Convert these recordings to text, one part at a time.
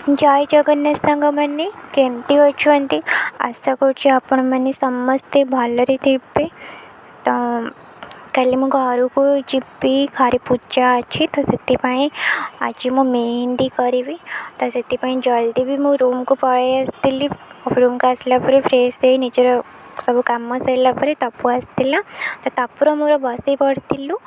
जय जगन्नाथ सांग मैंने केमती अच्छा आशा करुँच आपण मैंने समस्ते भलरे थे। तो कल मो घर को जीवी घरे पूजा अच्छी तो से आज मो मेहंदी करी तो से जल्दी भी मो रूम को पलि आसती। रूम को आसला फ्रेश हो निजर सब कम सरला तपु आसला तो तपुर मोर बस पड़ू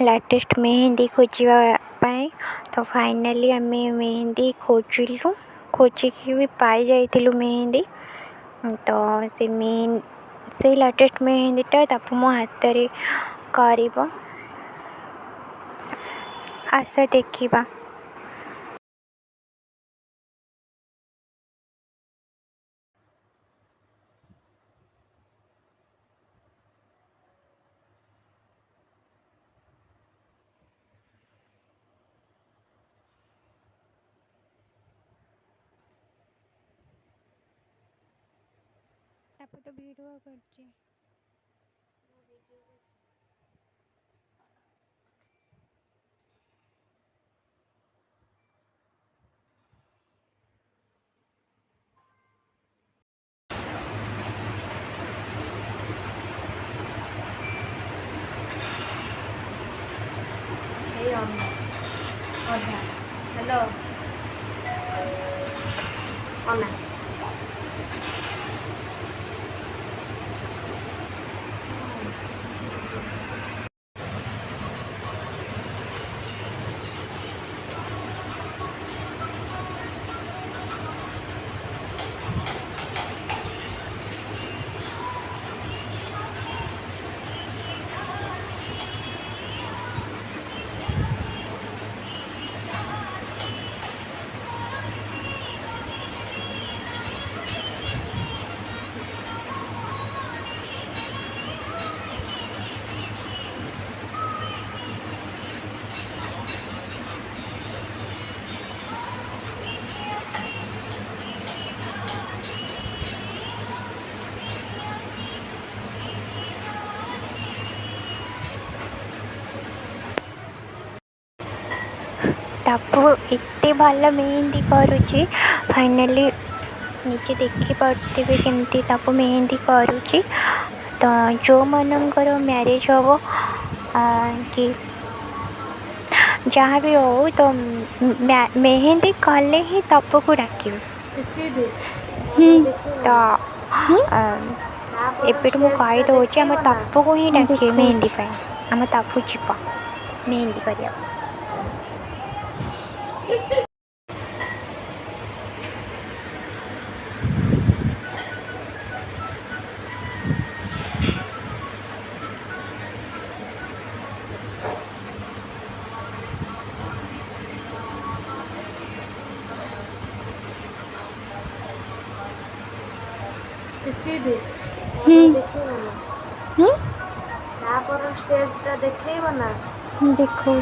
लाटेस्ट मेहंदी खोजापी। तो फाइनाली आम मेहंदी खोजिलु खोजिकी भी पाई जाइलु मेहंदी। तो से लाटेस्ट मेहंदीटा तापु मो हाथ रे कर आस देखा। तो वीडियो करछी हेलो अना तापु एते भल मेहंदी करुँची फाइनाली निजे देखी पारे केमती तापु मेहंदी करुँची। तो जो मनकर मैरिज हम कि जहाँ भी हो तो मेहंदी कले ही तपु को डाक। तो एपटू मुझे कहीदे आम तपु को ही डाक मेहंदी आम तपु जीव मेहंदी कर। स्टेज देखा ना देखा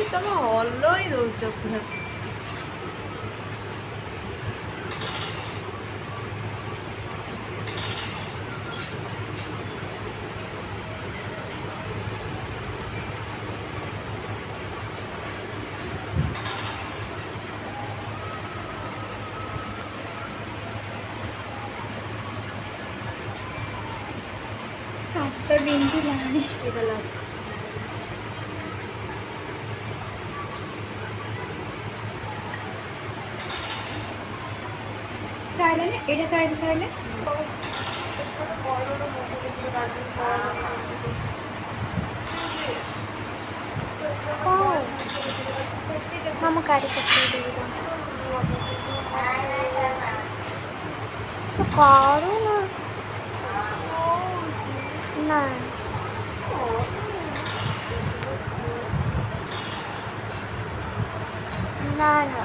तुम हल ही रोच पूरा हाथ बिंदी लास्ट सारे ये साइड सारे हम काढ़ी पकड़ ତୁ କରୁନା ନା ନା ନା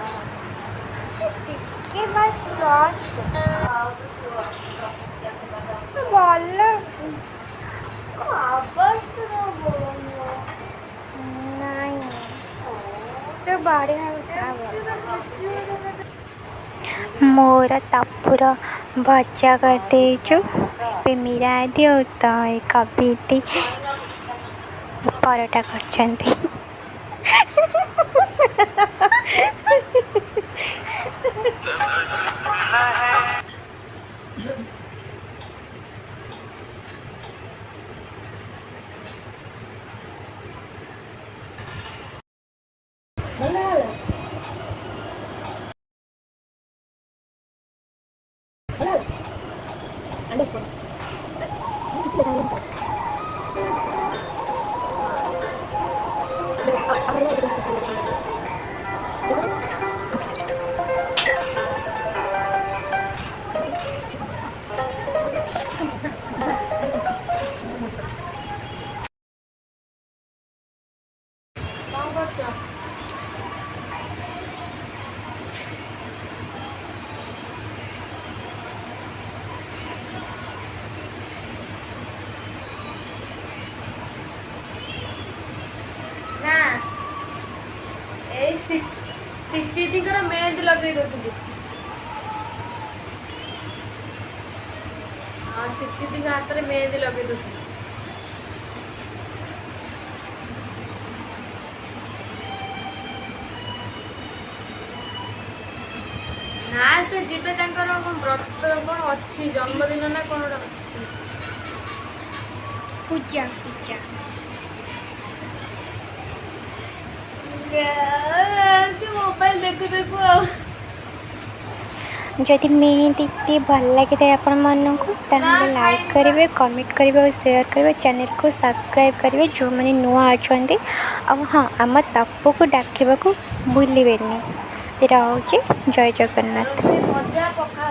ଟିକେ ବାସ୍ ଜଷ୍ଟ ଭଲ ନାଇଁ ତୁ ବଢ଼ିଆ मोर तपुर भजा कर देचु पे मीरा दियो तो कविती परोटा कर କ'ଣ କରୁଛ? ନା ଏଇ ସ୍ଥିତି ଦିଦିଙ୍କର ମେହେନ୍ଦି ଲଗେଇ ଦଉଥିଲି। ହଁ ସ୍ଥିତି ଦିଦିଙ୍କ ହାତରେ ମେହେନ୍ଦି ଲଗେଇ ଦଉଥିଲି। ନା ସେ ଯିବେ ତାଙ୍କର କ'ଣ ବ୍ରତ କ'ଣ ଅଛି ଜନ୍ମଦିନ ନା କ'ଣ ଗୋଟେ ଅଛି पूजा पूजा ମୋବାଇଲ ଦେଖୁ ଦେଖୁ ଆଉ जदि मेहंदी भल लगी आपण मानक लाइक करेंगे कमेंट करेंगे और शेयर करेंगे चैनल को सब्सक्राइब करेंगे जो मैंने नुआ अच्छा हाँ आम तपु को डाकवा को भूलें। रहुचे जय जगन्नाथ। मजा पका